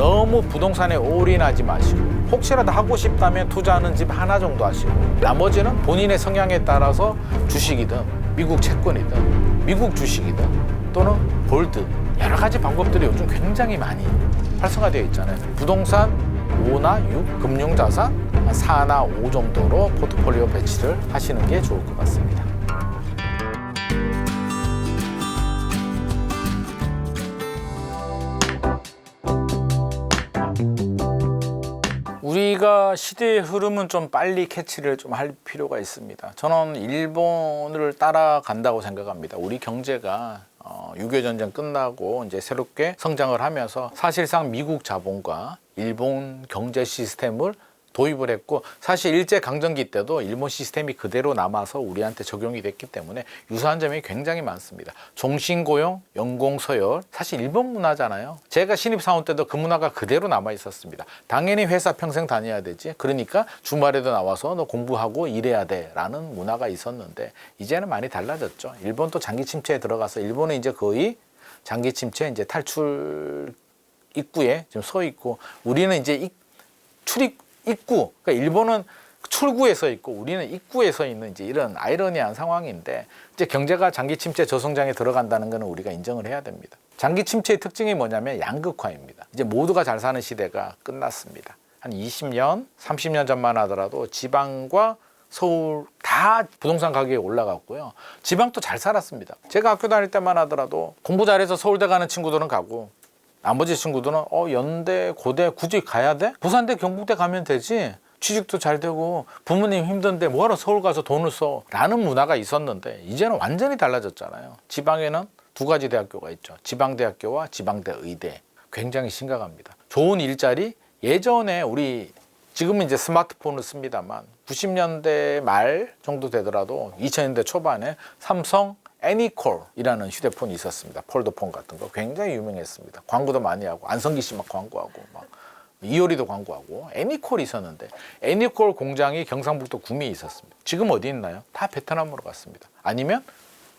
너무 부동산에 올인하지 마시고 혹시라도 하고 싶다면 투자하는 집 하나 정도 하시고 나머지는 본인의 성향에 따라서 주식이든 미국 채권이든 미국 주식이든 또는 골드 여러 가지 방법들이 요즘 굉장히 많이 활성화되어 있잖아요. 부동산 5나 6, 금융자산 4나 5 정도로 포트폴리오 배치를 하시는 게 좋을 것 같습니다. 우리가 시대의 흐름은 좀 빨리 캐치를 좀 할 필요가 있습니다. 저는 일본을 따라간다고 생각합니다. 우리 경제가 6.25 전쟁 끝나고 이제 새롭게 성장을 하면서 사실상 미국 자본과 일본 경제 시스템을 도입을 했고 사실 일제강점기 때도 일본 시스템이 그대로 남아서 우리한테 적용이 됐기 때문에 유사한 점이 굉장히 많습니다. 종신고용, 연공서열 사실 일본 문화잖아요. 제가 신입사원 때도 그 문화가 그대로 남아 있었습니다. 당연히 회사 평생 다녀야 되지. 그러니까 주말에도 나와서 너 공부하고 일해야 돼 라는 문화가 있었는데 이제는 많이 달라졌죠. 일본도 장기 침체에 들어가서 일본은 이제 거의 장기 침체 이제 탈출 입구에 지금 서 있고 우리는 이제 출입 입구, 그러니까 일본은 출구에 서 있고 우리는 입구에 서 있는 이제 이런 아이러니한 상황인데 이제 경제가 장기 침체 저성장에 들어간다는 것은 우리가 인정을 해야 됩니다. 장기 침체의 특징이 뭐냐면 양극화입니다. 이제 모두가 잘 사는 시대가 끝났습니다. 한 20년, 30년 전만 하더라도 지방과 서울 다 부동산 가격이 올라갔고요. 지방도 잘 살았습니다. 제가 학교 다닐 때만 하더라도 공부 잘해서 서울대 가는 친구들은 가고 나머지 친구들은 연대, 고대 굳이 가야 돼? 부산대, 경북대 가면 되지. 취직도 잘 되고 부모님 힘든데 뭐하러 서울 가서 돈을 써? 라는 문화가 있었는데 이제는 완전히 달라졌잖아요. 지방에는 두 가지 대학교가 있죠. 지방대학교와 지방대 의대. 굉장히 심각합니다. 좋은 일자리, 예전에 우리 지금은 이제 스마트폰을 씁니다만 90년대 말 정도 되더라도 2000년대 초반에 삼성 애니콜이라는 휴대폰이 있었습니다. 폴더폰 같은 거 굉장히 유명했습니다. 광고도 많이 하고 안성기 씨 막 광고하고 막 이효리도 광고하고 애니콜이 있었는데 애니콜 공장이 경상북도 구미에 있었습니다. 지금 어디 있나요? 다 베트남으로 갔습니다. 아니면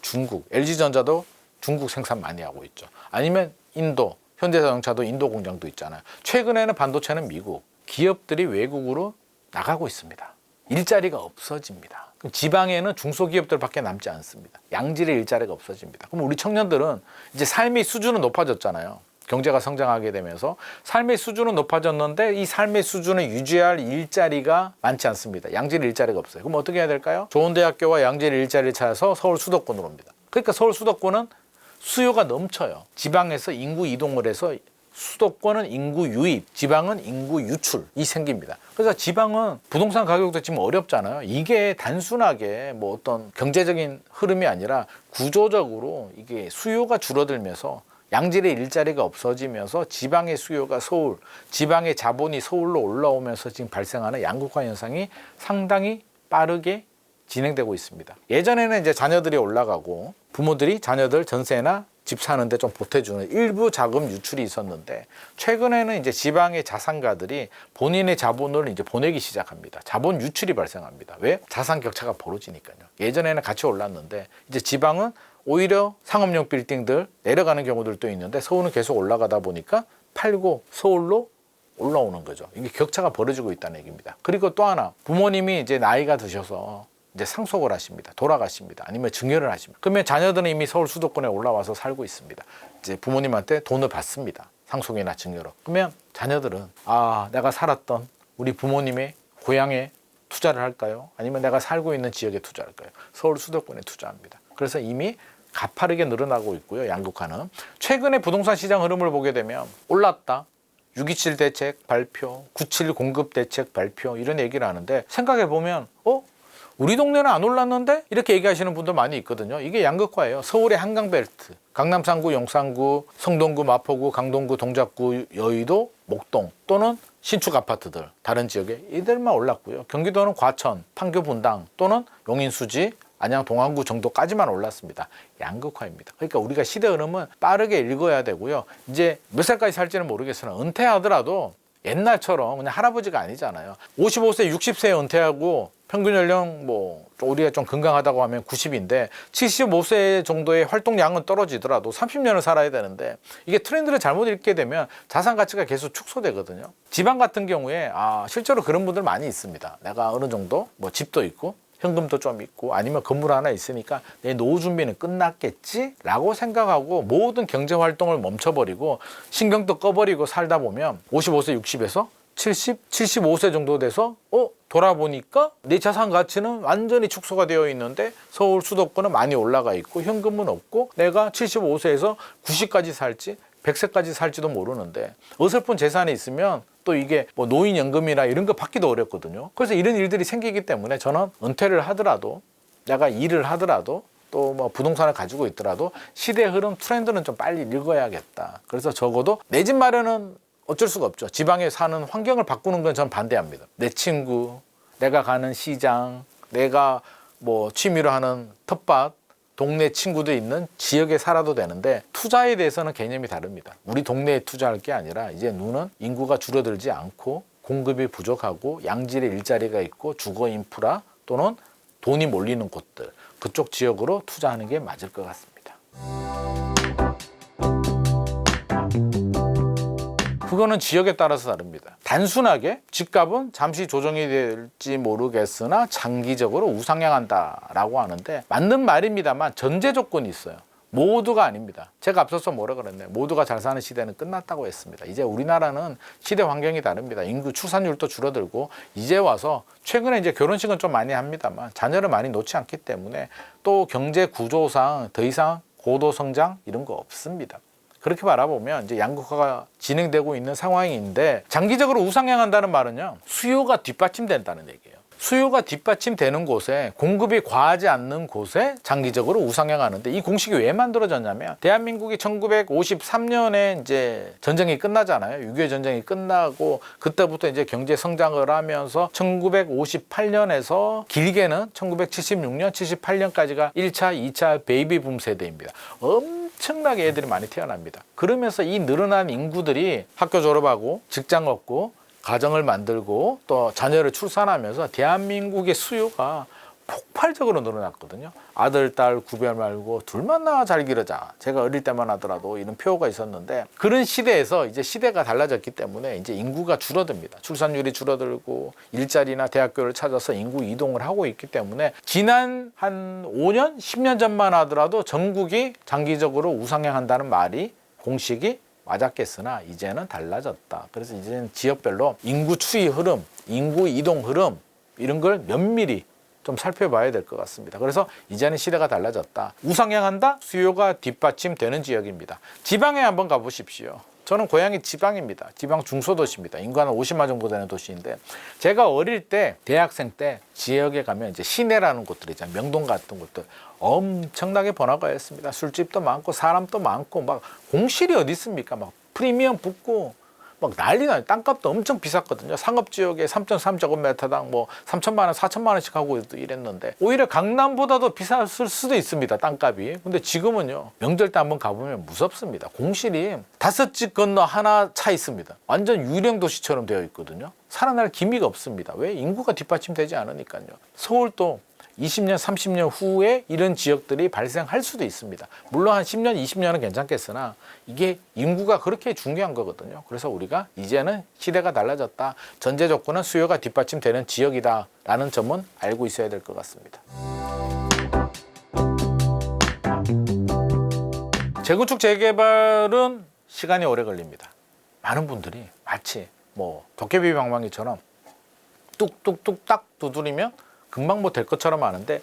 중국, LG전자도 중국 생산 많이 하고 있죠. 아니면 인도, 현대자동차도 인도 공장도 있잖아요. 최근에는 반도체는 미국, 기업들이 외국으로 나가고 있습니다. 일자리가 없어집니다. 그럼 지방에는 중소기업들밖에 남지 않습니다. 양질의 일자리가 없어집니다. 그럼 우리 청년들은 이제 삶의 수준은 높아졌잖아요. 경제가 성장하게 되면서 삶의 수준은 높아졌는데 이 삶의 수준을 유지할 일자리가 많지 않습니다. 양질의 일자리가 없어요. 그럼 어떻게 해야 될까요? 좋은 대학교와 양질의 일자리를 찾아서 서울 수도권으로 옵니다. 그러니까 서울 수도권은 수요가 넘쳐요. 지방에서 인구 이동을 해서 수도권은 인구 유입, 지방은 인구 유출이 생깁니다. 그래서 지방은 부동산 가격도 지금 어렵잖아요. 이게 단순하게 뭐 어떤 경제적인 흐름이 아니라 구조적으로 이게 수요가 줄어들면서 양질의 일자리가 없어지면서 지방의 수요가 서울, 지방의 자본이 서울로 올라오면서 지금 발생하는 양극화 현상이 상당히 빠르게 진행되고 있습니다. 예전에는 이제 자녀들이 올라가고 부모들이 자녀들 전세나 집 사는데 좀 보태주는 일부 자금 유출이 있었는데 최근에는 이제 지방의 자산가들이 본인의 자본을 이제 보내기 시작합니다. 자본 유출이 발생합니다. 왜? 자산 격차가 벌어지니까요. 예전에는 같이 올랐는데 이제 지방은 오히려 상업용 빌딩들 내려가는 경우들도 있는데 서울은 계속 올라가다 보니까 팔고 서울로 올라오는 거죠. 이게 격차가 벌어지고 있다는 얘기입니다. 그리고 또 하나 부모님이 이제 나이가 드셔서 이제 상속을 하십니다. 돌아가십니다. 아니면 증여를 하십니다. 그러면 자녀들은 이미 서울 수도권에 올라와서 살고 있습니다. 이제 부모님한테 돈을 받습니다. 상속이나 증여로. 그러면 자녀들은 내가 살았던 우리 부모님의 고향에 투자를 할까요? 아니면 내가 살고 있는 지역에 투자할까요? 서울 수도권에 투자합니다. 그래서 이미 가파르게 늘어나고 있고요. 양극화는. 최근에 부동산 시장 흐름을 보게 되면 올랐다. 6.27 대책 발표, 9.7 공급 대책 발표 이런 얘기를 하는데 생각해보면 우리 동네는 안 올랐는데? 이렇게 얘기하시는 분들 많이 있거든요. 이게 양극화예요. 서울의 한강벨트, 강남 3구, 용산구, 성동구, 마포구, 강동구, 동작구, 여의도, 목동 또는 신축 아파트들 다른 지역에 이들만 올랐고요. 경기도는 과천, 판교 분당 또는 용인 수지, 안양 동안구 정도까지만 올랐습니다. 양극화입니다. 그러니까 우리가 시대 흐름은 빠르게 읽어야 되고요. 이제 몇 살까지 살지는 모르겠으나 은퇴하더라도 옛날처럼 그냥 할아버지가 아니잖아요. 55세, 60세에 은퇴하고 평균 연령 뭐 우리가 좀 건강하다고 하면 90인데 75세 정도의 활동량은 떨어지더라도 30년을 살아야 되는데 이게 트렌드를 잘못 읽게 되면 자산 가치가 계속 축소되거든요. 지방 같은 경우에 실제로 그런 분들 많이 있습니다. 내가 어느 정도 뭐 집도 있고 현금도 좀 있고 아니면 건물 하나 있으니까 내 노후 준비는 끝났겠지? 라고 생각하고 모든 경제 활동을 멈춰버리고 신경도 꺼버리고 살다 보면 55세, 60에서 70, 75세 정도 돼서 돌아보니까 내 자산 가치는 완전히 축소가 되어 있는데 서울 수도권은 많이 올라가 있고 현금은 없고 내가 75세에서 90까지 살지 100세까지 살지도 모르는데 어설픈 재산이 있으면 또 이게 뭐 노인연금이나 이런 거 받기도 어렵거든요. 그래서 이런 일들이 생기기 때문에 저는 은퇴를 하더라도 내가 일을 하더라도 또 뭐 부동산을 가지고 있더라도 시대 흐름 트렌드는 좀 빨리 읽어야겠다. 그래서 적어도 내 집 마련은 어쩔 수가 없죠. 지방에 사는 환경을 바꾸는 건 저는 반대합니다. 내 친구, 내가 가는 시장, 내가 뭐 취미로 하는 텃밭, 동네 친구들 있는 지역에 살아도 되는데 투자에 대해서는 개념이 다릅니다. 우리 동네에 투자할 게 아니라 이제 누는 인구가 줄어들지 않고 공급이 부족하고 양질의 일자리가 있고 주거 인프라 또는 돈이 몰리는 곳들 그쪽 지역으로 투자하는 게 맞을 것 같습니다. 그거는 지역에 따라서 다릅니다. 단순하게 집값은 잠시 조정이 될지 모르겠으나 장기적으로 우상향한다라고 하는데 맞는 말입니다만 전제 조건이 있어요. 모두가 아닙니다. 제가 앞서서 뭐라 그랬나요? 모두가 잘 사는 시대는 끝났다고 했습니다. 이제 우리나라는 시대 환경이 다릅니다. 인구 출산율도 줄어들고 이제 와서 최근에 이제 결혼식은 좀 많이 합니다만 자녀를 많이 놓지 않기 때문에 또 경제 구조상 더 이상 고도 성장 이런 거 없습니다. 그렇게 바라보면 이제 양극화가 진행되고 있는 상황인데 장기적으로 우상향한다는 말은요. 수요가 뒷받침된다는 얘기예요. 수요가 뒷받침되는 곳에 공급이 과하지 않는 곳에 장기적으로 우상향하는데 이 공식이 왜 만들어졌냐면 대한민국이 1953년에 이제 전쟁이 끝나잖아요. 6.25 전쟁이 끝나고 그때부터 이제 경제 성장을 하면서 1958년에서 길게는 1976년, 78년까지가 1차, 2차 베이비 붐 세대입니다. 엄청나게 애들이 많이 태어납니다. 그러면서 이 늘어난 인구들이 학교 졸업하고 직장 얻고 가정을 만들고 또 자녀를 출산하면서 대한민국의 수요가 폭발적으로 늘어났거든요. 아들, 딸 구별 말고 둘만 낳아 잘 기르자. 제가 어릴 때만 하더라도 이런 표어가 있었는데 그런 시대에서 이제 시대가 달라졌기 때문에 이제 인구가 줄어듭니다. 출산율이 줄어들고 일자리나 대학교를 찾아서 인구 이동을 하고 있기 때문에 지난 한 5년, 10년 전만 하더라도 전국이 장기적으로 우상향한다는 말이 공식이 맞았겠으나 이제는 달라졌다. 그래서 이제는 지역별로 인구 추이 흐름, 인구 이동 흐름 이런 걸 면밀히 좀 살펴봐야 될 것 같습니다. 그래서 이제는 시대가 달라졌다. 우상향한다? 수요가 뒷받침되는 지역입니다. 지방에 한번 가보십시오. 저는 고향이 지방입니다. 지방 중소도시입니다. 인구 한 50만 정도 되는 도시인데 제가 어릴 때 대학생 때 지역에 가면 이제 시내라는 곳들 있잖아요. 명동 같은 곳들 엄청나게 번화가였습니다. 술집도 많고 사람도 많고 막 공실이 어디 있습니까? 막 프리미엄 붙고 막 난리 나요. 땅값도 엄청 비쌌거든요. 상업지역에 3.3제곱미터당 뭐 3천만 원, 4천만 원씩 하고 이랬는데 오히려 강남보다도 비쌌을 수도 있습니다. 땅값이. 근데 지금은요. 명절 때 한번 가보면 무섭습니다. 공실이 5집 건너 하나 차 있습니다. 완전 유령 도시처럼 되어 있거든요. 살아날 기미가 없습니다. 왜? 인구가 뒷받침되지 않으니까요. 서울도 20년, 30년 후에 이런 지역들이 발생할 수도 있습니다. 물론 한 10년, 20년은 괜찮겠으나 이게 인구가 그렇게 중요한 거거든요. 그래서 우리가 이제는 시대가 달라졌다. 전제 조건은 수요가 뒷받침되는 지역이다 라는 점은 알고 있어야 될 것 같습니다. 재건축 재개발은 시간이 오래 걸립니다. 많은 분들이 마치 뭐 도깨비 방망이처럼 뚝뚝뚝 딱 두드리면 금방 뭐 될 것처럼 아는데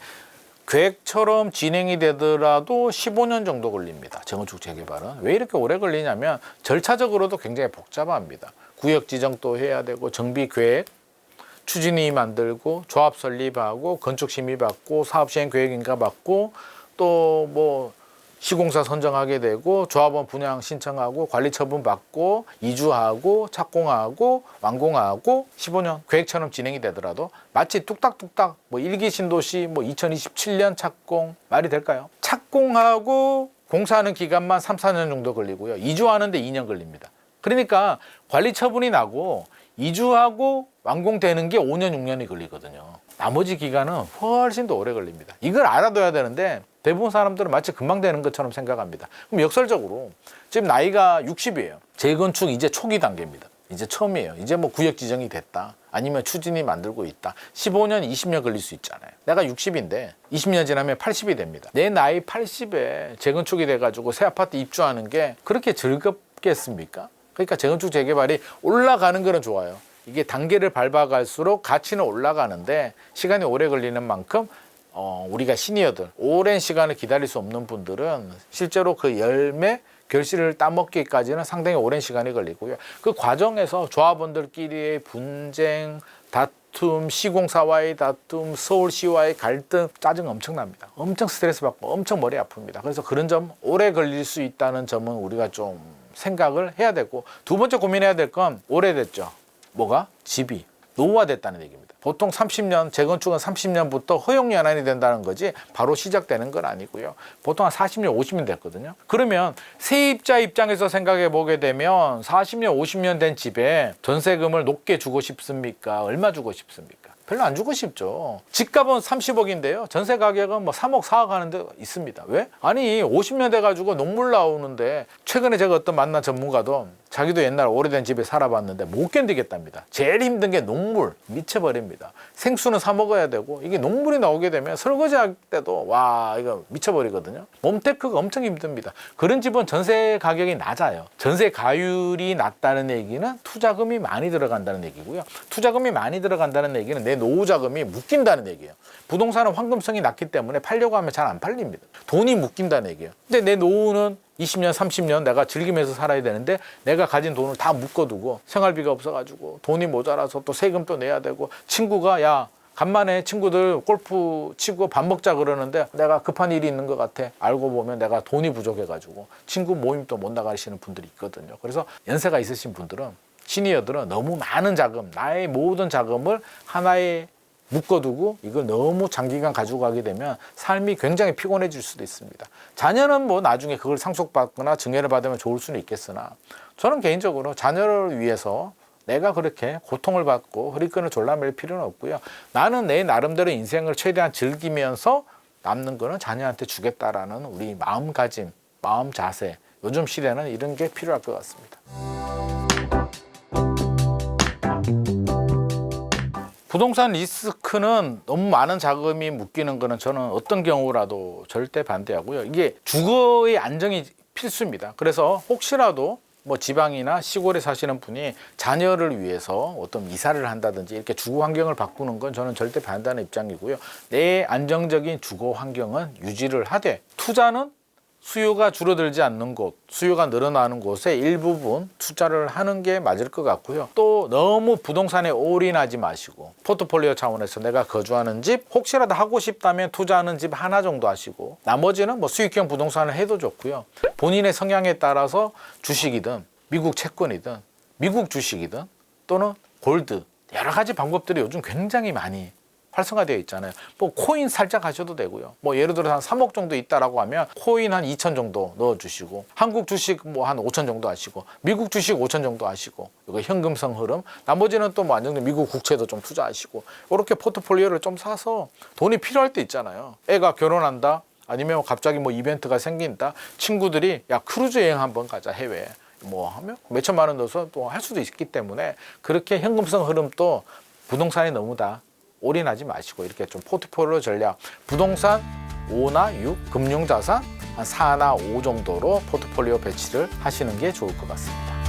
계획처럼 진행이 되더라도 15년 정도 걸립니다. 재건축 재개발은. 왜 이렇게 오래 걸리냐면 절차적으로도 굉장히 복잡합니다. 구역 지정도 해야 되고 정비 계획, 추진위 만들고 조합 설립하고 건축 심의 받고 사업 시행 계획 인가 받고 또 뭐 시공사 선정하게 되고 조합원 분양 신청하고 관리 처분 받고 이주하고 착공하고 완공하고 15년 계획처럼 진행이 되더라도 마치 뚝딱뚝딱 뭐 일기 신도시 뭐 2027년 착공 말이 될까요? 착공하고 공사하는 기간만 3, 4년 정도 걸리고요. 이주하는데 2년 걸립니다. 그러니까 관리 처분이 나고 이주하고 완공되는 게 5년, 6년이 걸리거든요. 나머지 기간은 훨씬 더 오래 걸립니다. 이걸 알아둬야 되는데 대부분 사람들은 마치 금방 되는 것처럼 생각합니다. 그럼 역설적으로 지금 나이가 60이에요. 재건축 이제 초기 단계입니다. 이제 처음이에요. 이제 뭐 구역 지정이 됐다. 아니면 추진이 만들고 있다. 15년, 20년 걸릴 수 있잖아요. 내가 60인데 20년 지나면 80이 됩니다. 내 나이 80에 재건축이 돼가지고 새 아파트 입주하는 게 그렇게 즐겁겠습니까? 그러니까 재건축 재개발이 올라가는 거는 좋아요. 이게 단계를 밟아갈수록 가치는 올라가는데 시간이 오래 걸리는 만큼 우리가 시니어들, 오랜 시간을 기다릴 수 없는 분들은 실제로 그 열매, 결실을 따먹기까지는 상당히 오랜 시간이 걸리고요. 그 과정에서 조합원들끼리의 분쟁, 다툼, 시공사와의 다툼, 서울시와의 갈등, 짜증 엄청납니다. 엄청 스트레스 받고 엄청 머리 아픕니다. 그래서 그런 점 오래 걸릴 수 있다는 점은 우리가 좀 생각을 해야 되고, 두 번째 고민해야 될 건 오래됐죠. 뭐가? 집이 노후화됐다는 얘기입니다. 보통 30년, 재건축은 30년부터 허용 연한이 된다는 거지 바로 시작되는 건 아니고요. 보통 한 40년, 50년 됐거든요. 그러면 세입자 입장에서 생각해 보게 되면 40년, 50년 된 집에 전세금을 높게 주고 싶습니까? 얼마 주고 싶습니까? 별로 안 주고 싶죠. 집값은 30억인데요. 전세 가격은 뭐 3억, 4억 하는 데 있습니다. 왜? 아니 50년 돼가지고 녹물 나오는데, 최근에 제가 어떤 만난 전문가도 자기도 옛날 오래된 집에 살아봤는데 못 견디겠답니다. 제일 힘든 게 녹물, 미쳐버립니다. 생수는 사 먹어야 되고, 이게 녹물이 나오게 되면 설거지할 때도 와 이거 미쳐버리거든요. 몸테크가 엄청 힘듭니다. 그런 집은 전세 가격이 낮아요. 전세 가율이 낮다는 얘기는 투자금이 많이 들어간다는 얘기고요. 투자금이 많이 들어간다는 얘기는 내 노후 자금이 묶인다는 얘기예요. 부동산은 황금성이 낮기 때문에 팔려고 하면 잘 안 팔립니다. 돈이 묶인다는 얘기예요. 근데 내 노후는 20년, 30년 내가 즐기면서 살아야 되는데 내가 가진 돈을 다 묶어두고 생활비가 없어가지고 돈이 모자라서 또 세금도 내야 되고, 친구가 야 간만에 친구들 골프 치고 밥 먹자 그러는데 내가 급한 일이 있는 것 같아. 알고 보면 내가 돈이 부족해가지고 친구 모임도 못 나가시는 분들이 있거든요. 그래서 연세가 있으신 분들은, 시니어들은 너무 많은 자금, 나의 모든 자금을 하나에 묶어두고 이걸 너무 장기간 가지고 가게 되면 삶이 굉장히 피곤해질 수도 있습니다. 자녀는 뭐 나중에 그걸 상속받거나 증여를 받으면 좋을 수는 있겠으나, 저는 개인적으로 자녀를 위해서 내가 그렇게 고통을 받고 허리끈을 졸라맬 필요는 없고요. 나는 내 나름대로 인생을 최대한 즐기면서 남는 거는 자녀한테 주겠다라는 우리 마음가짐, 마음 자세, 요즘 시대는 이런 게 필요할 것 같습니다. 부동산 리스크는 너무 많은 자금이 묶이는 거는 저는 어떤 경우라도 절대 반대하고요. 이게 주거의 안정이 필수입니다. 그래서 혹시라도 뭐 지방이나 시골에 사시는 분이 자녀를 위해서 어떤 이사를 한다든지 이렇게 주거 환경을 바꾸는 건 저는 절대 반대하는 입장이고요. 내 안정적인 주거 환경은 유지를 하되, 투자는 수요가 줄어들지 않는 곳, 수요가 늘어나는 곳에 일부분 투자를 하는 게 맞을 것 같고요. 또 너무 부동산에 올인하지 마시고, 포트폴리오 차원에서 내가 거주하는 집, 혹시라도 하고 싶다면 투자하는 집 하나 정도 하시고, 나머지는 뭐 수익형 부동산을 해도 좋고요. 본인의 성향에 따라서 주식이든 미국 채권이든 미국 주식이든 또는 골드, 여러 가지 방법들이 요즘 굉장히 많이 활성화되어 있잖아요. 뭐 코인 살짝 하셔도 되고요. 뭐 예를 들어 한 3억 정도 있다라고 하면 코인 한 2천 정도 넣어주시고, 한국 주식 뭐 한 5천 정도 하시고, 미국 주식 5천 정도 하시고, 이거 현금성 흐름, 나머지는 또 뭐 안정된 미국 국채도 좀 투자하시고, 이렇게 포트폴리오를 좀 사서 돈이 필요할 때 있잖아요. 애가 결혼한다, 아니면 갑자기 뭐 이벤트가 생긴다, 친구들이 야 크루즈 여행 한번 가자 해외, 뭐 하면 몇 천만 원 넣어서 또 할 수도 있기 때문에, 그렇게 현금성 흐름도 부동산이 너무 다 올인하지 마시고 이렇게 좀 포트폴리오 전략, 부동산 5나 6, 금융자산 한 4나 5 정도로 포트폴리오 배치를 하시는 게 좋을 것 같습니다.